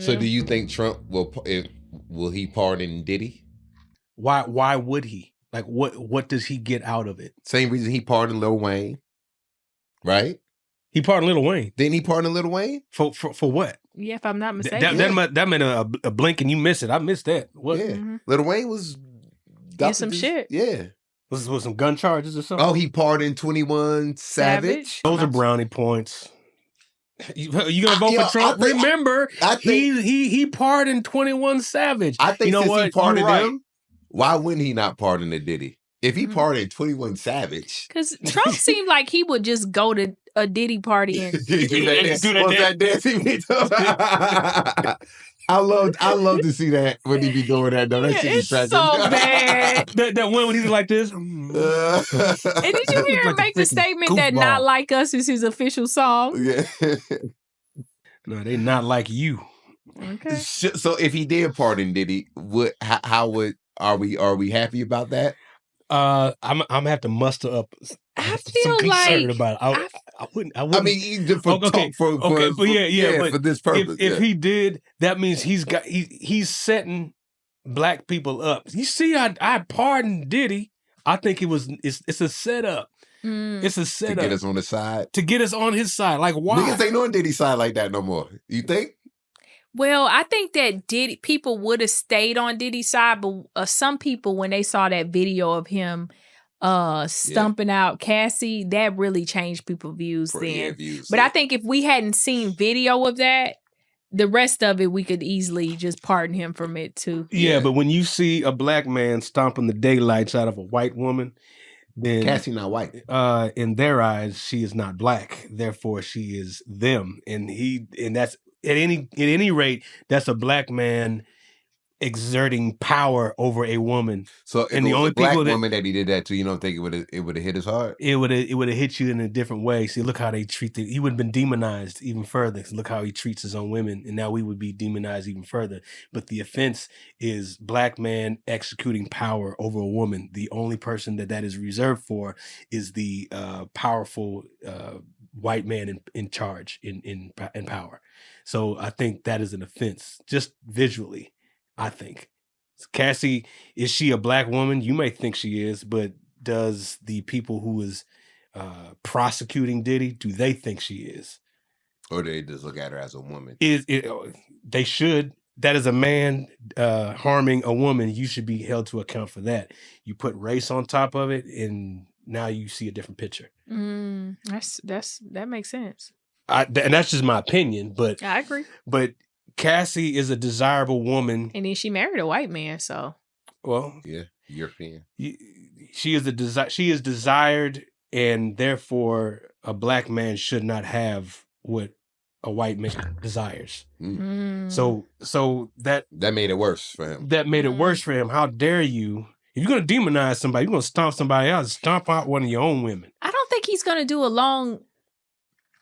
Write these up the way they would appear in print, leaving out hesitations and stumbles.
So do you think Trump will he pardon Diddy? Why would he? Like what does he get out of it? Same reason he pardoned Lil Wayne, right? He pardoned Lil Wayne. Didn't he pardon Lil Wayne? For what? Yeah, if I'm not mistaken. That meant a blink and you miss it. I missed that. What? Yeah. Lil Wayne was got some shit. Yeah. Was some gun charges or something? Oh, he pardoned 21 Savage. Those are brownie points. You gonna vote for Trump? Remember, he pardoned 21 Savage. I think since he pardoned him, Why wouldn't he not pardon a Diddy? If he pardoned 21 Savage. Because Trump seemed like he would just go to a Diddy party and do that dance. I love to see that when he be doing that though. That shit is tragic. So bad. that one when he's like this. And did you hear him make the statement that "Not Like Us" is his official song? Yeah. No, they not like you. Okay. So if he did pardon Diddy, are we happy about that? I'm gonna have to muster up I some feel concern like about it. I wouldn't. I mean, for this purpose. If he did, that means he's setting black people up. You see, I pardoned Diddy. I think it's a setup. It's a setup to get us on the side. To get us on his side. Like why? Niggas ain't on Diddy's side like that no more. You think? Well, I think that people would have stayed on Diddy's side, but some people, when they saw that video of him stumping out Cassie, that really changed people's views then. But I think if we hadn't seen video of that, the rest of it, we could easily just pardon him from it too. Yeah, but when you see a black man stomping the daylights out of a white woman, then Cassie not white. In their eyes, she is not black. Therefore, she is them. And that's at any rate, that's a black man exerting power over a woman. So if and the only black woman that he did that to, you don't think it would have hit as hard? It would have hit you in a different way. See, look how they treat he would have been demonized even further. Look how he treats his own women, and now we would be demonized even further. But the offense is black man executing power over a woman. The only person that is reserved for is the powerful white man in charge in power. So I think that is an offense, just visually. I think. Cassie, is she a black woman? You may think she is, but does the people who is prosecuting Diddy, do they think she is? Or do they just look at her as a woman? They should. That is a man harming a woman. You should be held to account for that. You put race on top of it, and now you see a different picture. That makes sense. And that's just my opinion, but I agree. But Cassie is a desirable woman. And then she married a white man, so. Well. Yeah, European. She is desired, and therefore a black man should not have what a white man desires. So that made it worse for him. That made it worse for him. How dare you? If you're going to demonize somebody, you're going to stomp somebody else, stomp out one of your own women. I don't think he's going to do a long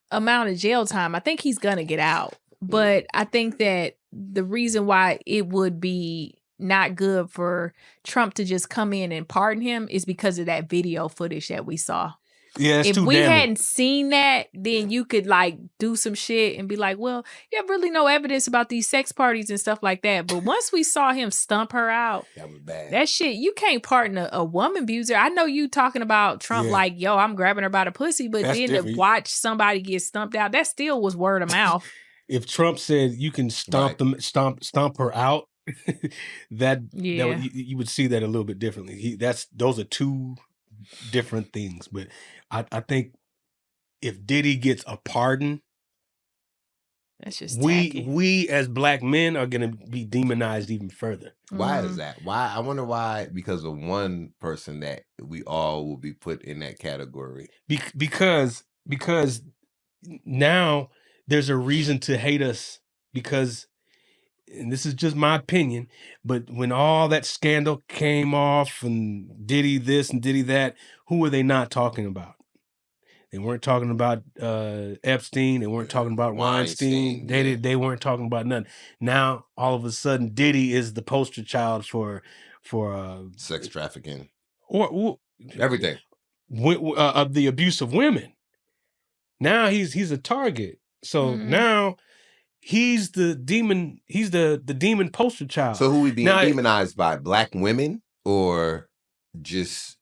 amount of jail time. I think he's going to get out. But I think that the reason why it would be not good for Trump to just come in and pardon him is because of that video footage that we saw. Yeah, if we hadn't seen that, then you could like do some shit and be like, well, you have really no evidence about these sex parties and stuff like that. But once we saw him stump her out, that was bad. That shit, you can't pardon a woman abuser. I know you talking about Trump like, yo, I'm grabbing her by the pussy, but that's then different. To watch somebody get stumped out, that still was word of mouth. If Trump said you can stomp her out, you would see that a little bit differently. Those are two different things. But I think if Diddy gets a pardon, that's just we as black men are going to be demonized even further. Why is that? Why? I wonder why. Because of one person that we all will be put in that category. Because now there's a reason to hate us because, and this is just my opinion, but when all that scandal came off and Diddy this and Diddy that, who were they not talking about? They weren't talking about Epstein. They weren't talking about Weinstein. They weren't talking about nothing. Now, all of a sudden, Diddy is the poster child for sex trafficking or everything of the abuse of women. Now he's a target. So now he's the demon. He's the demon poster child. So who we being Now, demonized by? Black women or just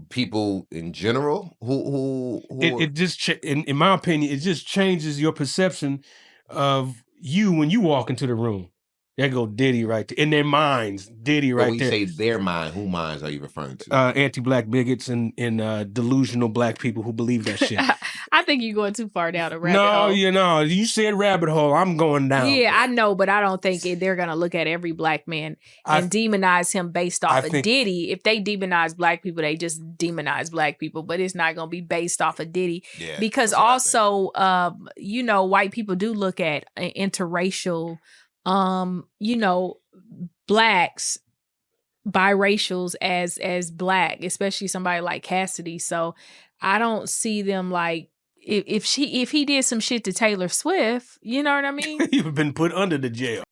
people in general? It just in my opinion, it just changes your perception of you when you walk into the room. There go Diddy right there. In their minds, Diddy right when you there. say their mind, who minds are you referring to? Anti-black bigots and delusional black people who believe that shit. I think you're going too far down a rabbit No, hole. you said rabbit hole. I'm going down. Yeah, I know, but I don't think they're going to look at every black man and demonize him based off of Diddy. If they demonize black people, they just demonize black people, but it's not going to be based off of Diddy. Yeah, because also, white people do look at interracial, blacks, biracials as black, especially somebody like Cassidy. So I don't see them like, if he did some shit to Taylor Swift, you know what I mean? You've been put under the jail.